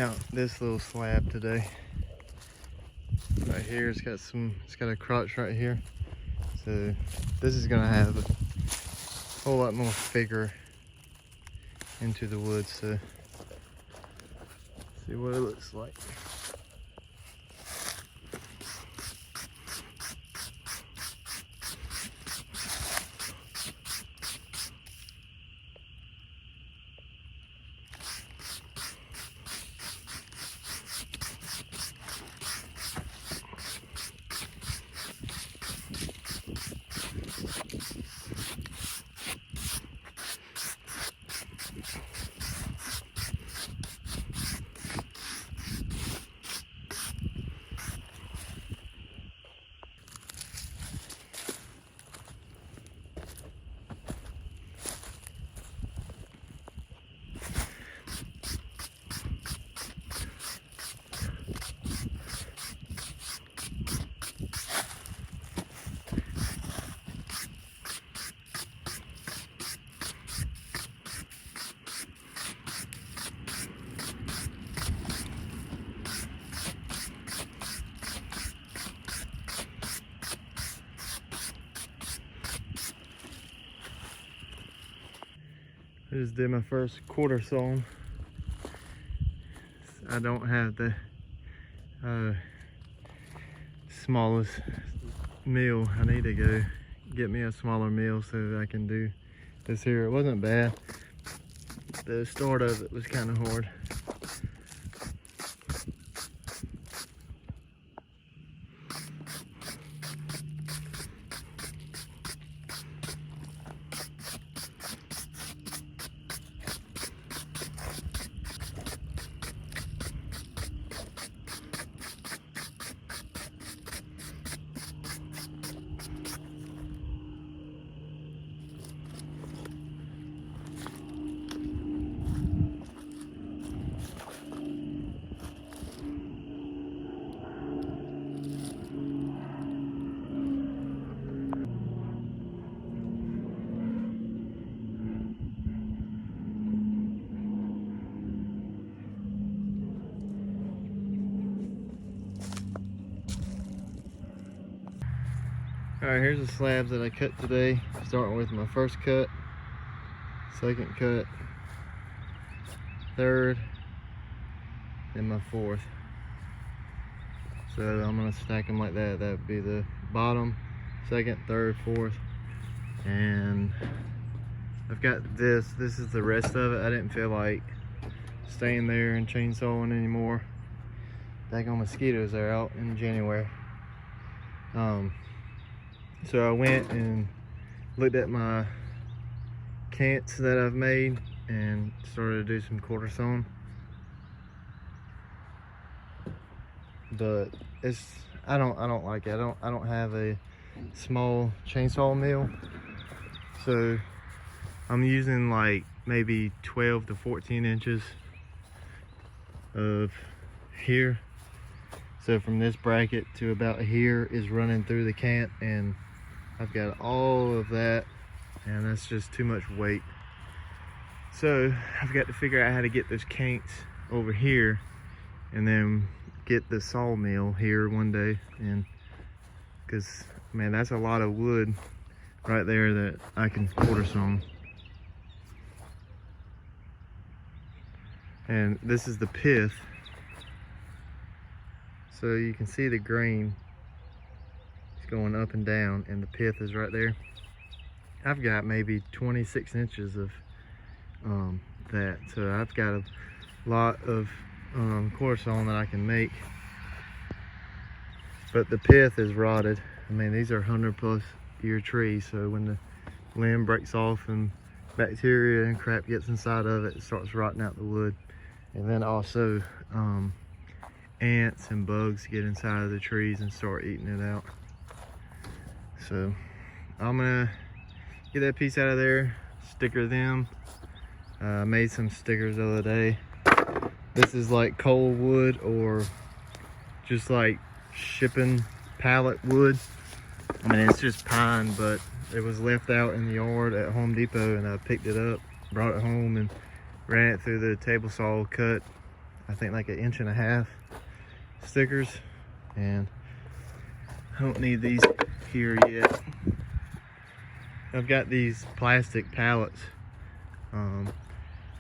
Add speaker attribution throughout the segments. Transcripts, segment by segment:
Speaker 1: out this little slab today. Right here, it's got a crotch right here. So this is gonna have a whole lot more figure into the wood. So see what it looks like. I just did my first quarter saw. I don't have the smallest mill. I need to go get me a smaller mill so that I can do this here. It wasn't bad. The start of it was kind of hard. Alright, here's the slabs that I cut today, starting with my first cut, second cut, third, and my fourth. So I'm going to stack them like that. That would be the bottom, second, third, fourth, and I've got this. This is the rest of it. I didn't feel like staying there and chainsawing anymore. Daggone mosquitoes are out in January. So I went and looked at my cants that I've made and started to do some quarter sawing. But I don't like it. I don't have a small chainsaw mill. So I'm using like maybe 12 to 14 inches of here. So from this bracket to about here is running through the cant, and I've got all of that, and that's just too much weight. So I've got to figure out how to get those cants over here and then get the sawmill here one day. And because, man, that's a lot of wood right there that I can quarter saw. And this is the pith. So you can see the grain is going up and down, and the pith is right there. I've got maybe 26 inches of that. So I've got a lot of quarter sawing that I can make. But the pith is rotted. I mean, these are 100+ year trees. So when the limb breaks off and bacteria and crap gets inside of it, it starts rotting out the wood. And then also, ants and bugs get inside of the trees and start eating it out. So I'm gonna get that piece out of there, sticker them. I made some stickers the other day. This is like coal wood, or just like shipping pallet wood. I mean, it's just pine, but it was left out in the yard at Home Depot, and I picked it up, brought it home, and ran it through the table saw, cut I think like 1.5 inch stickers, and I don't need these here yet. I've got these plastic pallets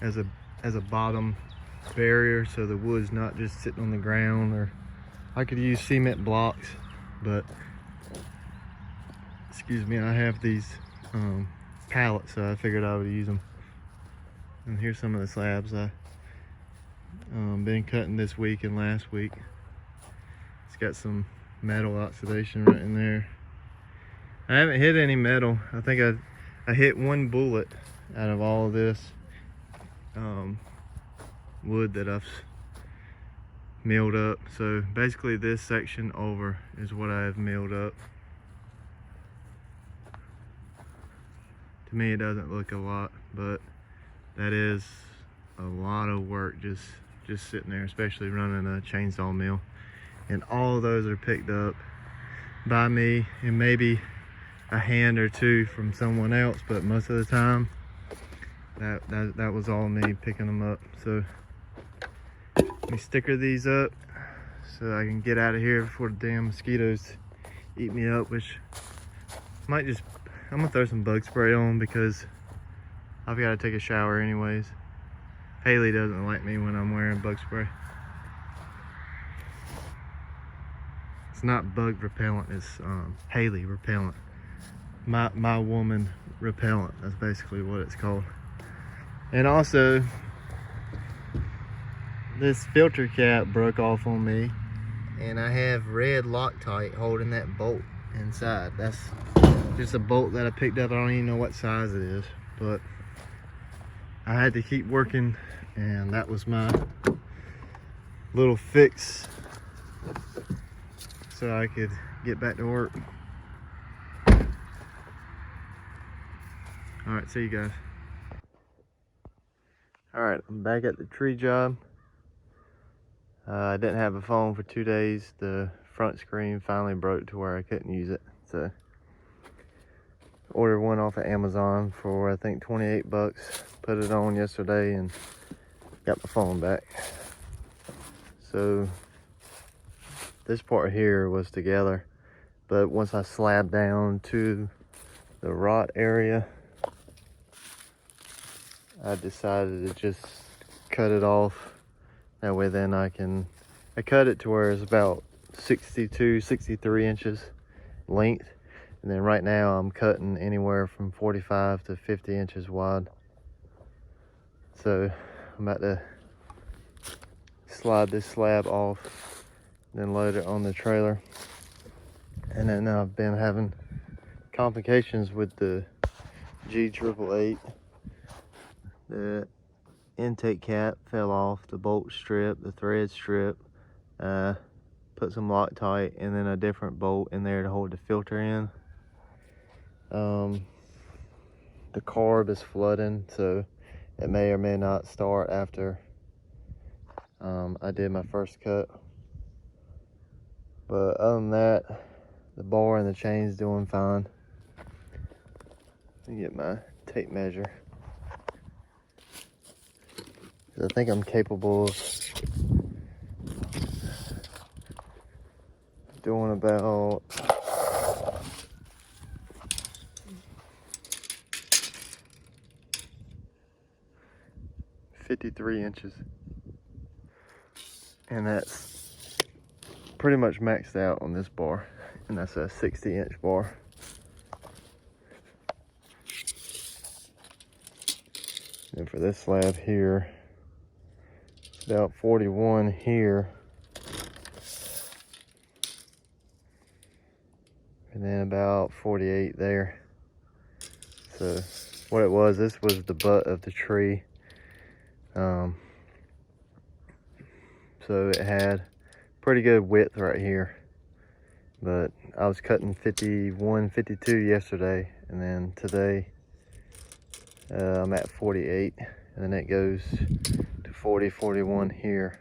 Speaker 1: as a bottom barrier, so the wood's not just sitting on the ground. Or I could use cement blocks, but excuse me, I have these pallets, so I figured I would use them. And here's some of the slabs I've been cutting this week and last week. It's got some metal oxidation right in there. I haven't hit any metal. I think I hit one bullet out of all of this wood that I've milled up. So basically this section over is what I have milled up. To me it doesn't look a lot, but that is a lot of work just sitting there, especially running a chainsaw mill. And all of those are picked up by me, and maybe a hand or two from someone else, but most of the time that was all me picking them up. So let me sticker these up so I can get out of here before the damn mosquitoes eat me up, which might just, I'm gonna throw some bug spray on because I've got to take a shower anyways. Haley doesn't like me when I'm wearing bug spray. It's not bug repellent, it's Haley repellent. My woman repellent, that's basically what it's called. And also, this filter cap broke off on me, and I have red Loctite holding that bolt inside. That's just a bolt that I picked up. I don't even know what size it is, but I had to keep working, and that was my little fix so I could get back to work. All right, see you guys. All right, I'm back at the tree job. I didn't have a phone for 2 days. The front screen finally broke to where I couldn't use it. So ordered one off of Amazon for I think 28 bucks. Put it on yesterday and got my phone back. So this part here was together, but once I slabbed down to the rot area, I decided to just cut it off. That way then I cut it to where it's about 62, 63 inches length. And then right now I'm cutting anywhere from 45 to 50 inches wide. So I'm about to slide this slab off, then load it on the trailer. And then I've been having complications with the G888. The intake cap fell off, the bolt strip, the thread strip. Put some Loctite and then a different bolt in there to hold the filter in. The carb is flooding, so it may or may not start after I did my first cut. But other than that, the bar and the chain's doing fine. Let me get my tape measure. I think I'm capable of doing about 53 inches. And that's pretty much maxed out on this bar. And that's a 60-inch bar. And for this slab here, it's about 41 here. And then about 48 there. So what it was, this was the butt of the tree. So it had pretty good width right here. But I was cutting 51, 52 yesterday. And then today I'm at 48. And then it goes to 40, 41 here.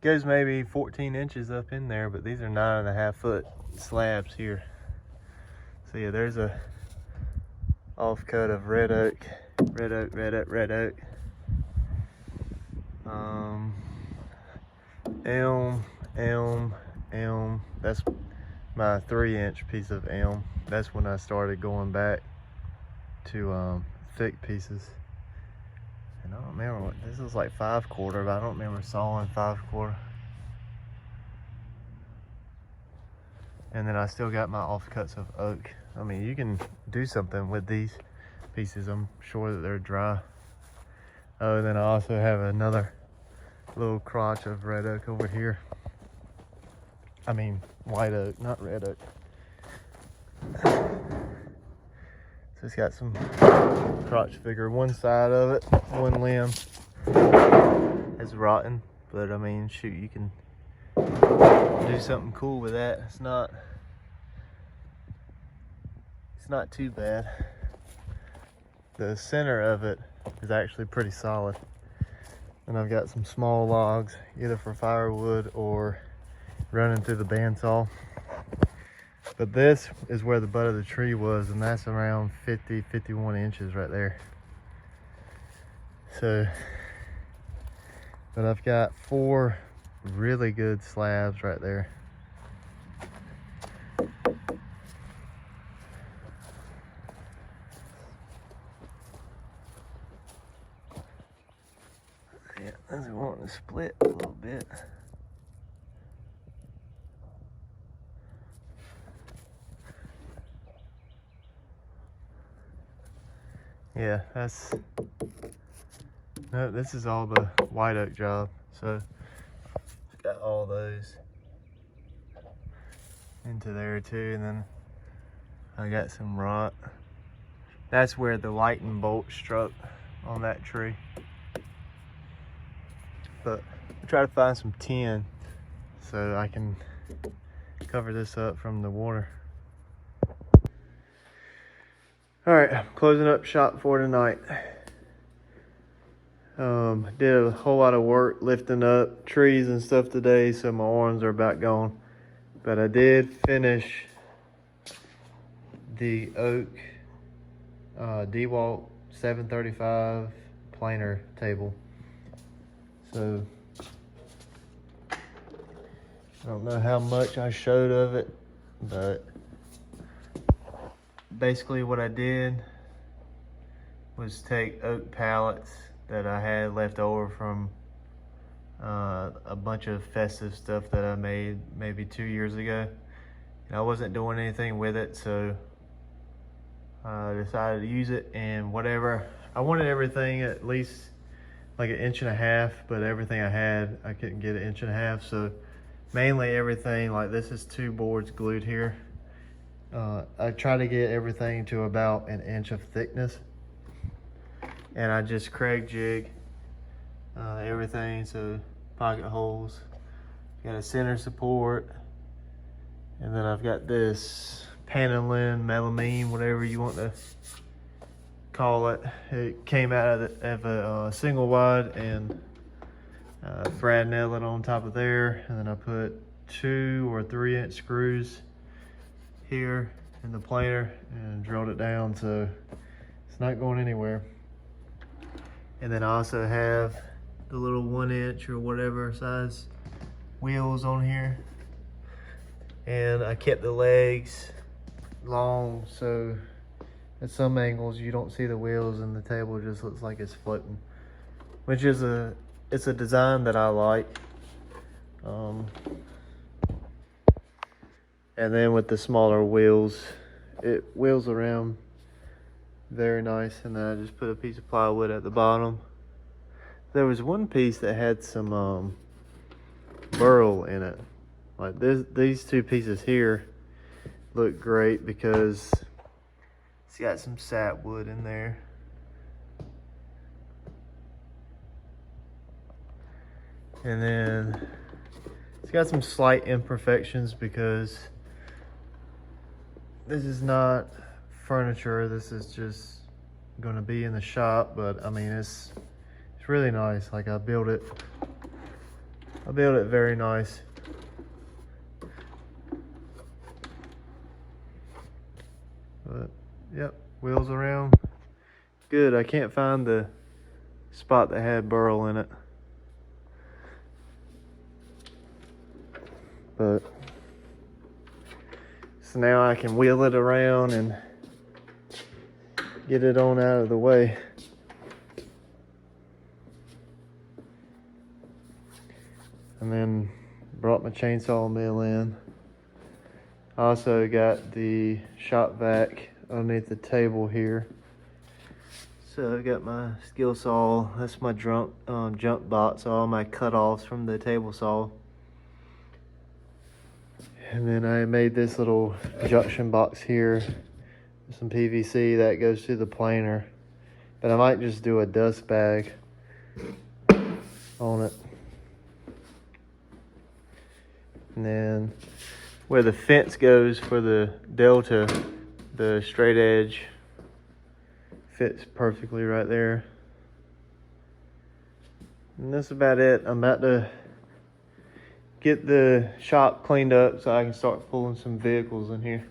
Speaker 1: Goes maybe 14 inches up in there, but these are 9.5 foot slabs here. So yeah, there's a offcut of red oak, red oak, red oak, red oak. Elm, elm, elm. That's my 3-inch piece of elm. That's when I started going back to thick pieces. And I don't remember what this was, like 5/4, but I don't remember sawing 5/4. And then I still got my offcuts of oak. I mean, you can do something with these pieces. I'm sure that they're dry. Oh, and then I also have another little crotch of red oak over here. I mean, white oak, not red oak. So it's got some crotch figure. One side of it, one limb is rotten, but I mean, shoot, you can do something cool with that. It's not too bad. The center of it is actually pretty solid. And I've got some small logs, either for firewood or running through the bandsaw. But this is where the butt of the tree was, and that's around 51 inches right there. So, but I've got 4 really good slabs right there. Yeah, that's wanting to split a little bit. Yeah, no, this is all the white oak job. So I've got all those into there too, and then I got some rot. That's where the lightning bolt struck on that tree. But I try to find some tin so I can cover this up from the water. All right, I'm closing up shop for tonight. Did a whole lot of work lifting up trees and stuff today, so my arms are about gone. But I did finish the oak DeWalt 735 planer table. So I don't know how much I showed of it, but basically what I did was take oak pallets that I had left over from a bunch of festive stuff that I made maybe 2 years ago. And I wasn't doing anything with it, so I decided to use it. And whatever, I wanted everything at least like 1.5 inches, but everything I had, I couldn't get 1.5 inches. So mainly everything, like this is 2 boards glued here. I try to get everything to about 1 inch of thickness, and I just Kreg jig everything, so pocket holes, got a center support, and then I've got this Panolin melamine, whatever you want to call it. It came out of a single wide, and Brad nailed it on top of there, and then I put 2 or 3 inch screws here in the planer and drilled it down so it's not going anywhere. And then I also have the little 1 inch or whatever size wheels on here, and I kept the legs long so at some angles you don't see the wheels and the table just looks like it's floating, which is it's a design that I like. And then with the smaller wheels, it wheels around very nice. And then I just put a piece of plywood at the bottom. There was one piece that had some burl in it. Like these 2 pieces here look great because it's got some sapwood in there. And then it's got some slight imperfections because this is not furniture. This is just going to be in the shop, but I mean it's really nice. Like I built it I built it very nice. But yep, wheels around. Good. I can't find the spot that had burl in it. But so now I can wheel it around and get it on out of the way. And then brought my chainsaw mill in. I also got the shop vac underneath the table here. So I've got my skill saw. That's my jump box, all my cutoffs from the table saw. And then I made this little junction box here with some PVC that goes to the planer. But I might just do a dust bag on it. And then where the fence goes for the Delta, the straight edge fits perfectly right there. And that's about it. I'm about to get the shop cleaned up so I can start pulling some vehicles in here.